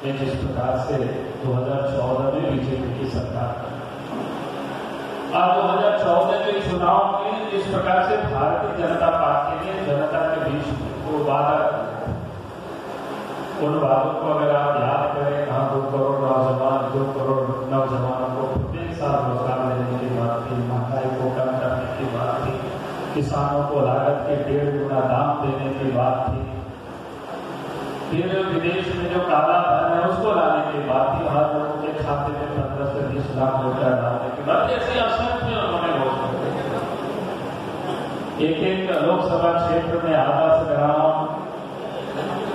में जिस प्रकार से 2014 में बीजेपी की सरकार, आज 2014 के चुनाव में जिस प्रकार से भारतीय जनता पार्टी ने जनता के बीच वो वादा किया, उन वादों को अगर आप याद करें, कहाँ 2 करोड़ नौजवान 2 करोड़ नौजवानों को प्रत्येक साल रोजगार देने की बात थी, महंगाई को कम करने की बात थी, किसानों को लागत के 1.5 गुना दाम देने की बात थी, फिर विदेश में जो काला धन है उसको लाने की बात थी, हर लोगों के खाते में 15 से 20 लाख रुपया डालने की बात, ऐसी असंख्य उन्होंने घोषणा की। एक लोकसभा क्षेत्र में आदर्श ग्राम,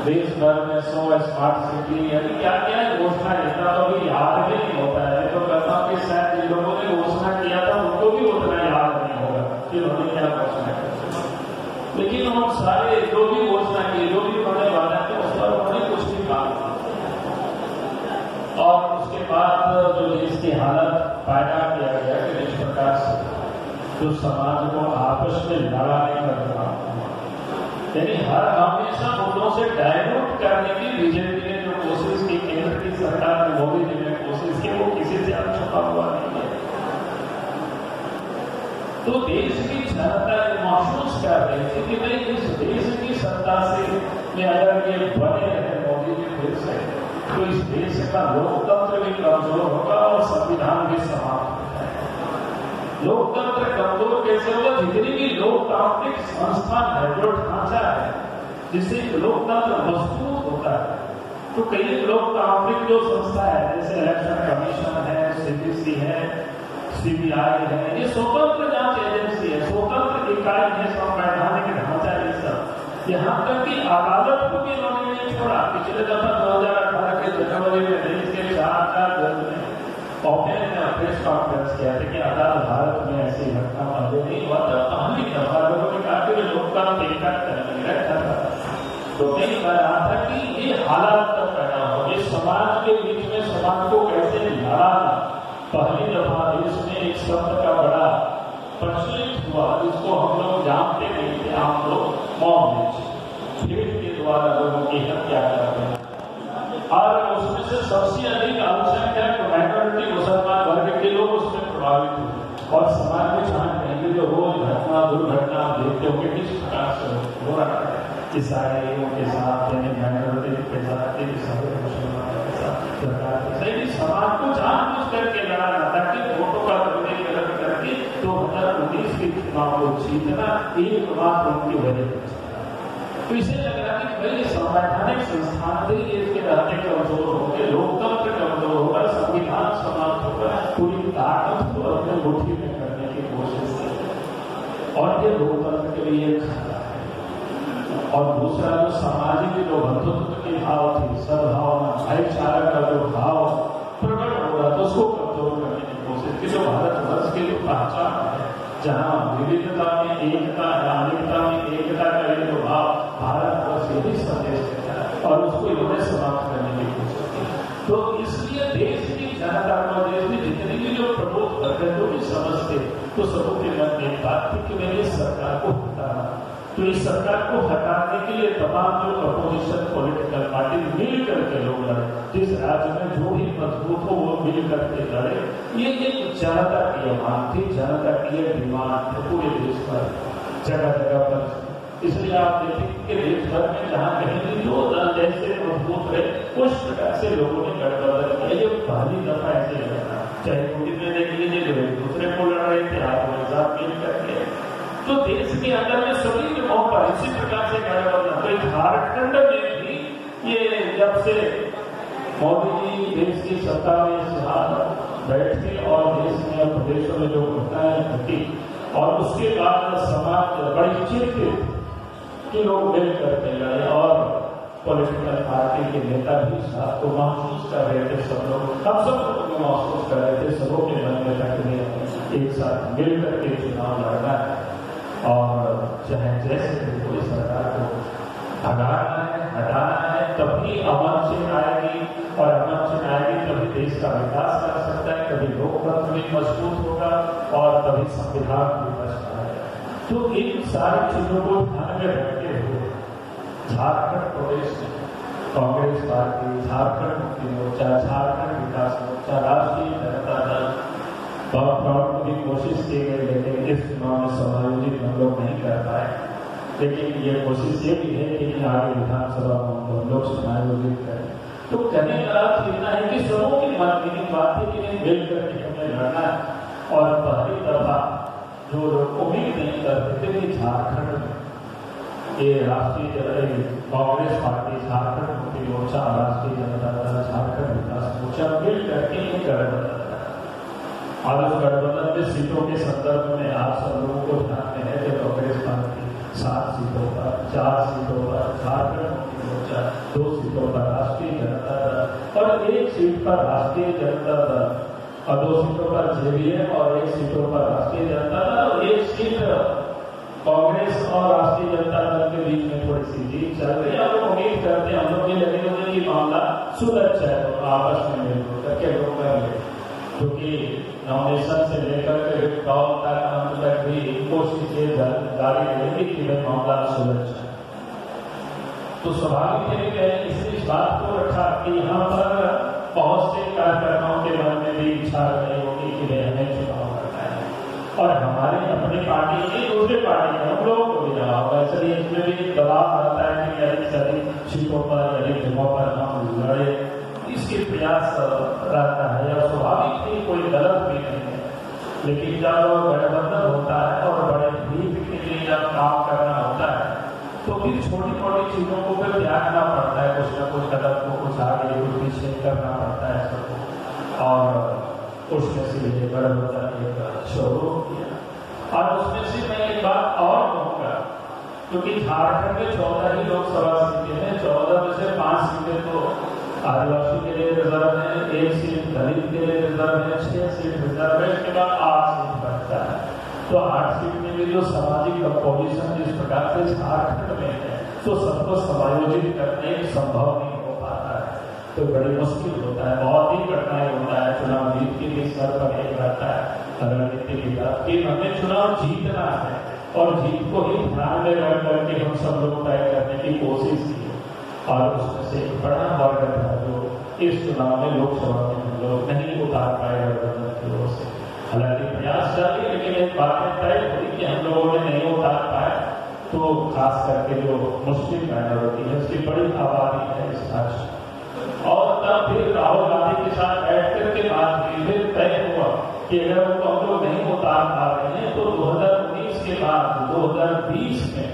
देश भर में 100 स्मार्ट सिटी, यानी क्या क्या घोषणा, इतना तो अभी याद भी नहीं होता है। तो कहता हूं कि शायद जिन लोगों ने घोषणा किया था उनको भी उतना याद नहीं होगा कि उन्होंने क्या घोषणा की। लेकिन हम सारे जो भी घोषणा की, जो भी उन्होंने वादा किया, उस पर उन्होंने कुछ भी काम किया। और उसके बाद जो इसकी हालत पैदा किया गया कि इस प्रकार से जो समाज को आपस में लड़ाने का काम, यानी हर हमेशा मुद्दों से डाइवर्ट करने की बीजेपी ने जो कोशिश की, केंद्र की सरकार ने, मोदी जी ने कोशिश की, वो किसी से छुपा हुआ नहीं है। तो देश की जनता महसूस कर रही थी कि नहीं, इस देश की सत्ता से में अगर ये बने रहे मोदी जी फिर से, तो इस देश का लोकतंत्र भी कमजोर होगा और संविधान भी समाप्त हो जाएगा। लोकतंत्र कमजोर कैसे होगा? जितनी भी लोकतांत्रिक संस्थान है, जो ढांचा है जिससे लोकतंत्र मजबूत होता है, तो कई लोकतांत्रिक जो संस्था है जैसे इलेक्शन कमीशन है, सीबीसी है, सीबीआई है, ये स्वतंत्र जांच एजेंसी है, स्वतंत्र इकाई है, संवैधानिक ढांचा है सब। यहाँ तक कि अदालत को भी इन्होंने नहीं छोड़ा। पिछले दफा 2018 के जनवरी में देश के 4 जज ने प्रेस कॉन्फ्रेंस किया था कि अदालत भारत में ऐसी घटना पहले नहीं हुआ था। पहली दफा लोगों ने कहा कि लोकतंत्र एकत्र करने रखा था, तो नहीं कह रहा था कि ये हालात तक पैदा हो, ये समाज के बीच में समाज को कैसे लड़ाना। पहली दफा देश में एक शब्द का बड़ा प्रचलित हुआ जिसको हम लोग जानते नहीं थे, आम लोग मॉब लिंच, भीड़ के द्वारा लोगों की हत्या करते हैं। और उसमें से सबसे अधिक अल्पसंख्यक माइनॉरिटी मुसलमान वर्ग के लोग उसमें प्रभावित हुए। और समाज में जहां कहीं जो रोज घटना दुर्घटना देखते होंगे किस प्रकार से हो रहा है, ईसाइयों के साथ, माइनॉरिटी के साथ, मुसलमानों के साथ, सरकार के साथ, समाज को जानबूझ करके लड़ाना ताकि वोटों का दुर्नीति गलत करके 2019 के चुनाव को जीतना एकमात्र उनकी वजह। तो इसे लग रहा है कि भाई संवैधानिक संस्थान भी इसके रहते कमजोर होंगे, लोकतंत्र कमजोर होगा, संविधान समाप्त होगा, पूरी ताकत को अपने मुट्ठी में करने की कोशिश है और ये लोकतंत्र के लिए खतरा है। और दूसरा जो सामाजिक जो बंधुत्व की भाव थी, सद्भावना, भाईचारा का जो भाव प्रकट हो रहा था, उसको कमजोर करने की कोशिश की। जो भारतवर्ष की जो पहचान है, जहाँ विविधता में एकता है, अनेकता में एकता का ये जो भाव भारतवर्ष यही संदेश देता है और उसको इन्होंने समाप्त करने की कोशिश की। तो इसलिए देश की जनता को, देश में जितनी भी जो प्रमुख वर्ग है, जो भी समझते, तो सबों के मन में एक बात थी कि मैंने सरकार को हटाना। तो इस सरकार को हटाने के लिए तमाम जो अपोजिशन पॉलिटिकल पार्टी मिल करके लोग लड़े, जिस राज्य में जो भी मजबूत हो वो मिल करके लड़े। ये एक जनता की मांग थी, जनता की डिमांड थी पूरे देश पर, जगह जगह पर। इसलिए आप देखेंगे कि देश भर में जहां कहीं भी दो दल जैसे मजबूत रहे, उस प्रकार से लोगों ने गठबंधन किया। ये पहली दफा ऐसे लड़ा, चाहे मोदी में देख लीजिए जो एक दूसरे को लड़ रहे थे, आप लोग साथ मिल करके। तो देश के अंदर में सभी जगहों पर इसी प्रकार से गठबंधन। तो झारखंड में भी ये जब से मोदी जी देश की सत्ता में बैठे और देश में और प्रदेशों में जो घटनाएं घटी, और उसके बाद समाज बड़ी चिंतित कि लोग मिल करके लड़े और पॉलिटिकल पार्टी के नेता भी साथ को महसूस कर रहे थे। सब लोग, हम सब लोग महसूस कर रहे थे, सबों के मन में तक एक साथ मिल करके चुनाव लड़ना है और चाहे जैसे भी कोई सरकार को भगाना है, हटाना है, तभी अमन से आएगी और अमन से आएगी तभी देश का विकास कर सकता है, कभी लोकतंत्र भी मजबूत होगा और तभी संविधान भी बचता है। तो इन सारी चीजों को ध्यान में रखते हुए झारखंड प्रदेश में कांग्रेस पार्टी, झारखंड मुक्ति मोर्चा, झारखंड विकास मोर्चा, राष्ट्रीय जनता दल बहुत की कोशिश की गई, लेकिन इस चुनाव में समायोजित हम लोग नहीं कर पाए। लेकिन ये कोशिश ये भी है कि आगे विधानसभा में हम लोग समायोजित करें। तो कहने का अर्थ इतना है कि सबों की मन की बात है कि मिल करके हमें लड़ना है। और पहली दफा जो लोग उम्मीद नहीं करते थे कि झारखंड में ये राष्ट्रीय कांग्रेस पार्टी, झारखंड मुक्ति मोर्चा, राष्ट्रीय जनता दल, झारखंड विकास मोर्चा मिल करके ये गठबंधन है। और उस गठबंधन में सीटों के संदर्भ में आप सब लोगों को ध्यान में है कि कांग्रेस पार्टी 7 सीटों पर, 4 सीटों पर झारखंड मुक्ति मोर्चा, 2 सीटों पर राष्ट्रीय जनता दल और 1 सीट पर राष्ट्रीय जनता दल और 2 सीटों पर जेडीएम और 1 सीटों पर राष्ट्रीय जनता दल और 1 सीट कांग्रेस और राष्ट्रीय जनता दल के बीच में थोड़ी सी जीत चल रही है। हम लोग उम्मीद करते हैं, हम लोग ये लगे हुए कि मामला सुलझ जाए तो आपस में मिलकर करके लोग कर ले, क्योंकि नॉमिनेशन से लेकर के विड्रॉल तक अंत तक भी कोशिश जारी रहेगी कि वह मामला सुलझ जाए। तो स्वाभाविक है कि इसने इस बात को रखा कि यहाँ पर बहुत से कार्यकर्ताओं के मन में भी इच्छा रही होगी कि वे हमें चुनाव करना है और हमारे अपनी पार्टी की दूसरी पार्टी है, हम लोगों को भी दबाव होगा। इसलिए इसमें भी दबाव आता है कि अधिक से अधिक सीटों पर, अधिक जगहों पर हम लड़े, इसके प्रयास रहता है। या स्वाभाविक ही कोई गलत भी नहीं है, लेकिन जब गठबंधन होता है और बड़े भीड़ के लिए जब काम करना होता है तो फिर छोटी छोटी चीजों को फिर त्यागना पड़ता है, कुछ न कुछ कदम को कुछ आगे कुछ पीछे करना पड़ता है सबको। और उसमें से ये गठबंधन एक शुरू किया। और उसमें से मैं एक बात और कहूँगा, क्योंकि झारखंड में 14 ही लोकसभा सीटें हैं, 14 में से 5 सीटें तो आदिवासी के लिए रिजर्व है, 1 सीट दलित के लिए रिजर्व है, 6 सीट रिजर्व है, इसके बाद 8 सीट बचता है। तो 8 सीट में भी जो सामाजिक कंपोजिशन जिस प्रकार से झारखंड में है तो सबको समायोजित करने संभव नहीं हो पाता है, तो बड़ी मुश्किल होता है, बहुत ही कठिनाई होता है। चुनाव जीत के भी सर पर एक रहता है रणनीति की बात कि हमें चुनाव जीतना है और जीत को ही ध्यान में रख करके हम सब लोग तय करने की कोशिश की। और उसमें से एक बड़ा वर्ग था जो इस चुनाव में लोकसभा में हम लोग नहीं उतार पाए गठबंधन की ओर से। हालांकि प्रयास जारी, लेकिन एक बात तय हुई कि हम लोगों ने नहीं उतार पाए, तो खास करके जो मुस्लिम माइनॉरिटी है उसकी बड़ी आबादी है इस राज्य। और तब फिर राहुल गांधी के साथ बैठ करके बात की, फिर तय हुआ कि अगर उनको हम लोग नहीं उतार पा रहे हैं तो 2019 के बाद 2020 में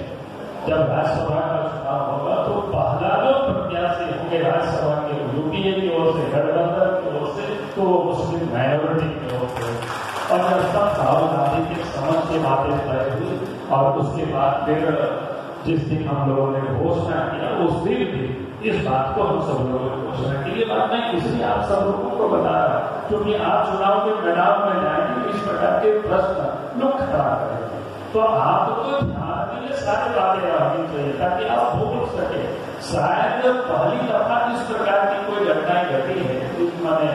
जब राज्यसभा का चुनाव होगा तो पहला जो प्रत्याशी होंगे राज्यसभा के यूपीए की ओर से, गठबंधन की ओर से, तो वो मुस्लिम माइनॉरिटी की ओर से। और जब तक राहुल गांधी के समझ से बातें तय हुई और उसके बाद फिर जिस दिन हम लोगों ने घोषणा किया उस दिन भी इस बात को हम सब लोगों ने घोषणा की। ये बात मैं इसलिए आप सब लोगों को बता रहा हूं क्योंकि आप चुनाव के मैदान में जाएंगे इस प्रकार के प्रश्न लोग खड़ा करेंगे, तो आपको ध्यान में ये सारी बातें रहनी चाहिए ताकि आप भूल सके। शायद पहली दफा इस प्रकार की कोई घटनाएं घटी है, मैंने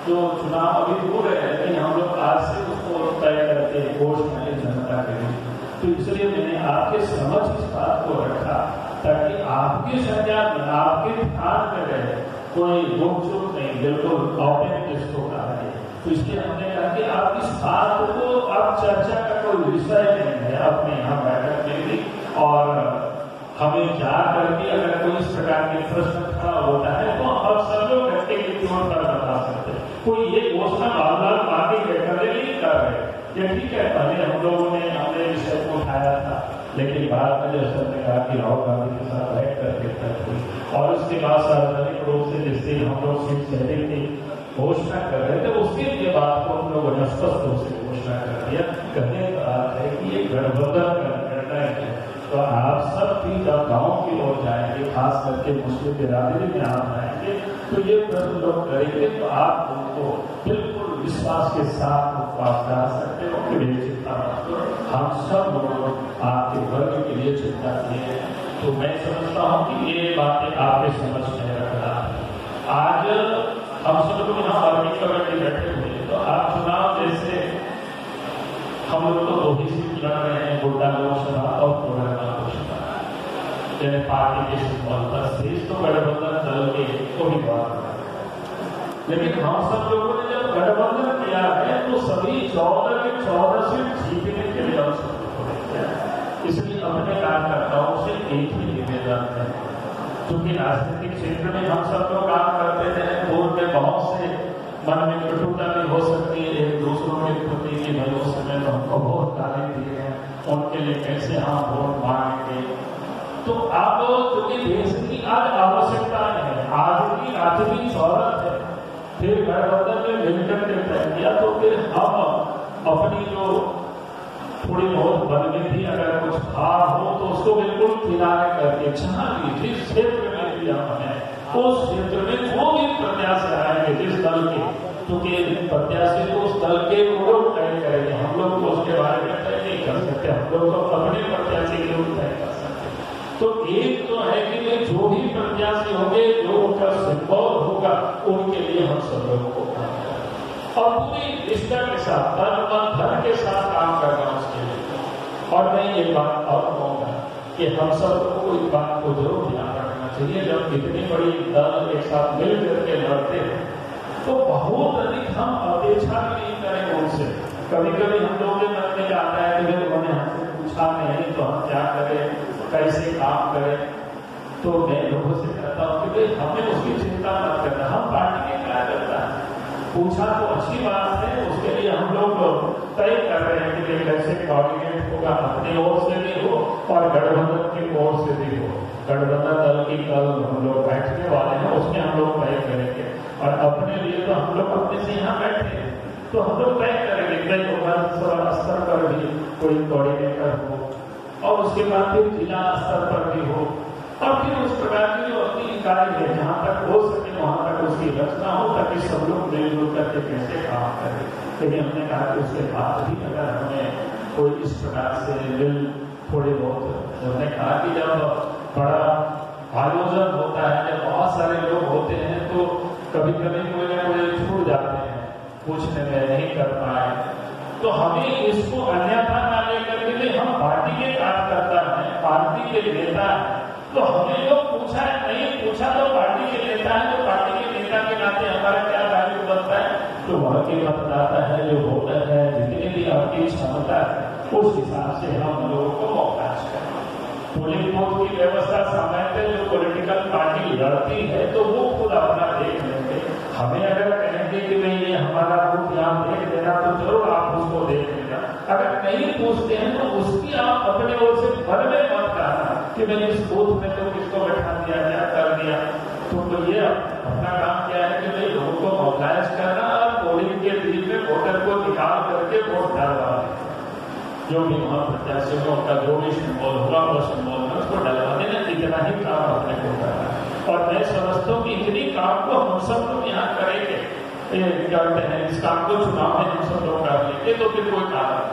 जो चुनाव अभी हो रहे हैं, लेकिन हम लोग आज से उसको तय करते हैं घोषणा जनता के लिए। तो इसलिए मैंने आपके समझ इस बात को रखा ताकि आपके संज्ञान में, आपके ध्यान में रहे, कोई रोक चुक नहीं, बिल्कुल ओपन जिसको कहा है। तो इसलिए हमने कहा कि आप इस बात को अब चर्चा का कोई विषय नहीं है अपने यहाँ बैठक में भी, और हमें जा करके अगर कोई इस प्रकार के प्रश्न खड़ा होता है तो हम सब लोग घंटे की चोट पर बता सकते हैं। कोई ये घोषणा बार पार्टी बैठक नहीं कर रहे, ये ठीक है, पहले हम लोगों ने अपने विषय को उठाया था, लेकिन बाद में जब सबने कहा कि राहुल गांधी के साथ बैठ करके तय हुई और उसके बाद सार्वजनिक रूप से जिस दिन हम लोग सीट शेयरिंग की घोषणा कर रहे थे उस दिन ये बात को हम लोगों ने स्पष्ट रूप से घोषणा कर दिया। कहने का बात है कि ये गठबंधन का निर्णय है, तो आप सब भी जब गाँव की ओर जाएंगे, खास करके मुस्लिम बिरादरी में आप जाएंगे, तो ये प्रश्न लोग करेंगे तो आप उनको बिल्कुल विश्वास के साथ उपवास करा सकते हो कि मेरी चिंता मत करो, हम सब लोग आपके वर्ग के लिए चिंता किए हैं। तो मैं समझता हूँ कि ये बातें आपके समझ में रखना। आज हम सब लोग यहाँ वर्किंग कमेटी बैठे हुए हैं, तो आप चुनाव जैसे हम लोग तो 2 ही सीट लड़ रहे हैं, गोड्डा लोकसभा और कोडरमा लोकसभा। यानी पार्टी के सिंबल पर शेष तो गठबंधन दल के उम्मीदवार है। लेकिन हम सब लोगों ने जब गठबंधन किया है तो सभी 14 के 14 सीट जीतने के लिए अवसर, इसलिए अपने कार्यकर्ताओं से एक ही निवेदन है, क्योंकि राजनीतिक क्षेत्र में हम सब लोग काम करते थे, पूर्व में बहुत से मन में कटुता भी हो सकती है एक दूसरों के प्रति की भाई उस समय तो हमको बहुत गाली दिए हैं, उनके लिए कैसे हम वोट मांगेंगे। तो आप क्योंकि देश की आज आवश्यकता है, आज की आखिरी जरूरत है, फिर गठबंधन में मिलकर के तय किया तो फिर हम अपनी जो थोड़ी बहुत बनगी थी अगर कुछ भार हो तो उसको बिल्कुल किनारे करके जहां भी जिस क्षेत्र में भी हम हैं उस क्षेत्र में जो भी प्रत्याशी आएंगे जिस दल के, क्योंकि प्रत्याशी को उस दल के लोग तय करेंगे, हम लोग तो उसके बारे में तय नहीं कर सकते, हम लोग तो अपने प्रत्याशी के लोग तय कर सकते। तो एक तो है कि वे जो भी प्रत्याशी होंगे जो उनका सिंबल होगा उनके लिए हम सब लोगों को काम करना और पूरी निष्ठा के साथ तन मन धन के साथ काम करना उसके लिए। और मैं ये बात और कहूँगा कि हम सबको इस बात को जरूर ध्यान रखना चाहिए, जब इतनी बड़ी दल एक साथ मिल करके लड़ते हैं तो बहुत अधिक हम अपेक्षा भी नहीं करें उनसे। कभी कभी हम लोगों के मन में आता है कि उन्होंने हमसे पूछा नहीं तो हम क्या करें, कैसे काम करें। तो मैं लोगों से कहता हूं कि हमें उसकी चिंता मत करना, हम पार्टी के कार्यकर्ता हैं, पूछा तो अच्छी बात है, उसके लिए हम लोग तय कर रहे हैं कि कैसे कोऑर्डिनेट होगा, अपनी ओर से भी हो और गठबंधन की ओर से भी हो। गठबंधन दल की कल हम लोग बैठने वाले हैं, उसमें हम लोग तय करेंगे और अपने लिए तो हम लोग अपने से यहाँ बैठे हैं तो हम लोग तय करेंगे तय होगा स्तर पर भी कोई कोऑर्डिनेटर हो और उसके बाद फिर जिला स्तर पर भी हो और फिर उस प्रकार की जो अपनी इकाई है जहां तक हो सके वहां तक उसकी रचना हो ताकि सब लोग मिलजुल करके कैसे काम करें। लेकिन हमने कहा कि उसके बाद भी अगर हमें कोई इस प्रकार से मिल थोड़े बहुत, हमने कहा कि जब बड़ा आयोजन होता है, जब बहुत सारे लोग होते हैं तो कभी कभी कोई ना कोई छूट जाते हैं, पूछने में नहीं कर पाए, तो हमें इसको अन्यथा न लेकर के हम पार्टी के कार्यकर्ता हैं, पार्टी के नेता हैं, तो हमें जो पूछा है नहीं पूछा तो पार्टी के नेता है, तो पार्टी के नेता के नाते हमारा क्या वैल्यू बनता है, तो वह के मतदाता है, जो वोटर है, जितनी भी आपकी क्षमता है उस हिसाब से हम लोगों को मौका करें। पोलिंग बूथ की व्यवस्था समय पे जो पॉलिटिकल पार्टी लड़ती है तो वो खुद अपना देख लेंगे। हमें अगर कहेंगे कि नहीं ये हमारा बूथ यहाँ देख देना तो जरूर आप उसको देख लेना, अगर नहीं पूछते हैं तो उसकी आप अपने ओर से भर में मत कहना कि मैंने इस बूथ में तो किसको बैठा दिया, क्या कर दिया। तो ये अपना काम क्या है कि भाई लोगों को मोबिलाइज करना और पोलिंग के बीच में वोटर को निकाल करके वोट डालवाना, जो भी वहां प्रत्याशी में उनका जो भी सिंबल होगा वो सिंबल में उसको डलवा देना, इतना ही काम अपने को करना है। और मैं समझता हूँ कि इतनी काम को हम सब लोग यहाँ करेंगे, करते हैं, इस काम को चुनाव में हम सब लोग कर लेंगे तो फिर कोई काम